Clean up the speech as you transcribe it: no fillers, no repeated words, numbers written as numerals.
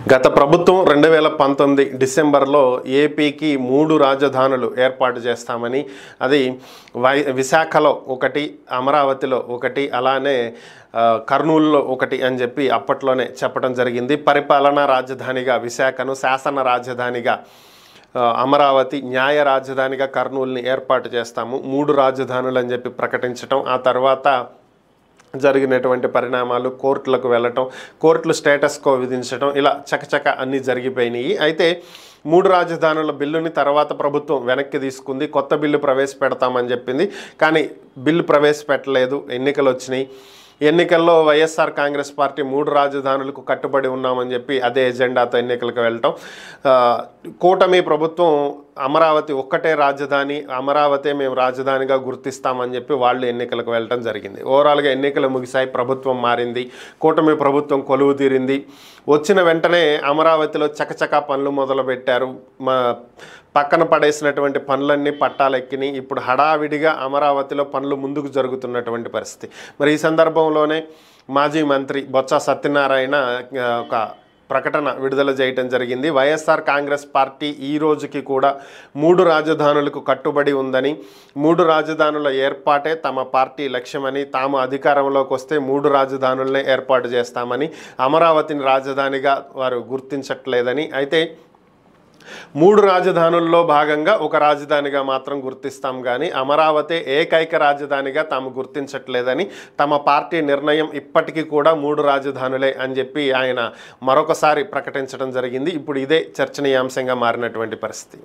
గత ప్రభుత్వం 2019 డిసెంబర్లో ఏపీకి 3 రాజధానులు ఏర్పాటు చేస్తామని, అది విశాఖలో ఒకటి, అమరావతిలో ఒకటి, అలానే కర్నూలులో ఒకటి అని చెప్పి అప్పట్లోనే చెప్పడం జరిగింది. పరిపాలనా రాజధానిగా విశాఖను, శాసన రాజధానిగా అమరావతి, న్యాయ రాజధానిగా కర్నూలుని ఏర్పాటు చేస్తాము, 3 రాజధానులు అని చెప్పి ప్రకటించడం, ఆ తర్వాత జరిగినటువంటి పరిణామాలు, కోర్టులకు వెళ్ళటం, కోర్టులు స్టేటస్ కో విధించడం, ఇలా చకచక అన్నీ జరిగిపోయినాయి. అయితే 3 రాజధానుల బిల్లుని తర్వాత ప్రభుత్వం వెనక్కి తీసుకుంది, కొత్త బిల్లు ప్రవేశపెడతామని చెప్పింది. కానీ బిల్లు ప్రవేశపెట్టలేదు, ఎన్నికలు వచ్చినాయి. ఎన్నికల్లో వైఎస్ఆర్ కాంగ్రెస్ పార్టీ 3 రాజధానులకు కట్టుబడి ఉన్నామని చెప్పి అదే ఎజెండాతో ఎన్నికలకు వెళ్ళటం, కూటమి ప్రభుత్వం అమరావతి ఒక్కటే రాజధాని, అమరావతి మేము రాజధానిగా గుర్తిస్తామని చెప్పి వాళ్ళు ఎన్నికలకు వెళ్ళటం జరిగింది. ఓవరాల్గా ఎన్నికలు ముగిశాయి, ప్రభుత్వం మారింది, కూటమి ప్రభుత్వం కొలువు తీరింది. వచ్చిన వెంటనే అమరావతిలో చకచకా పనులు మొదలుపెట్టారు. పక్కన పడేసినటువంటి పనులన్నీ పట్టాలెక్కినాయి. ఇప్పుడు హడావిడిగా అమరావతిలో పనులు ముందుకు జరుగుతున్నటువంటి పరిస్థితి. మరి ఈ సందర్భంలోనే మాజీ మంత్రి బొత్స సత్యనారాయణ ఒక ప్రకటన విడుదల చేయటం జరిగింది. వైఎస్ఆర్ కాంగ్రెస్ పార్టీ ఈ రోజుకి కూడా 3 రాజధానులకు కట్టుబడి ఉందని, 3 రాజధానుల ఏర్పాటే తమ పార్టీ లక్ష్యమని, తాము అధికారంలోకి వస్తే 3 రాజధానులనే ఏర్పాటు చేస్తామని, అమరావతిని రాజధానిగా వారు గుర్తించట్లేదని, అయితే 3 రాజధానుల్లో భాగంగా ఒక రాజధానిగా మాత్రం గుర్తిస్తాం కానీ అమరావతి ఏకైక రాజధానిగా తాము గుర్తించట్లేదని, తమ పార్టీ నిర్ణయం ఇప్పటికీ కూడా 3 రాజధానులే అని చెప్పి ఆయన మరొకసారి ప్రకటించడం జరిగింది. ఇప్పుడు ఇదే చర్చనీయాంశంగా మారినటువంటి పరిస్థితి.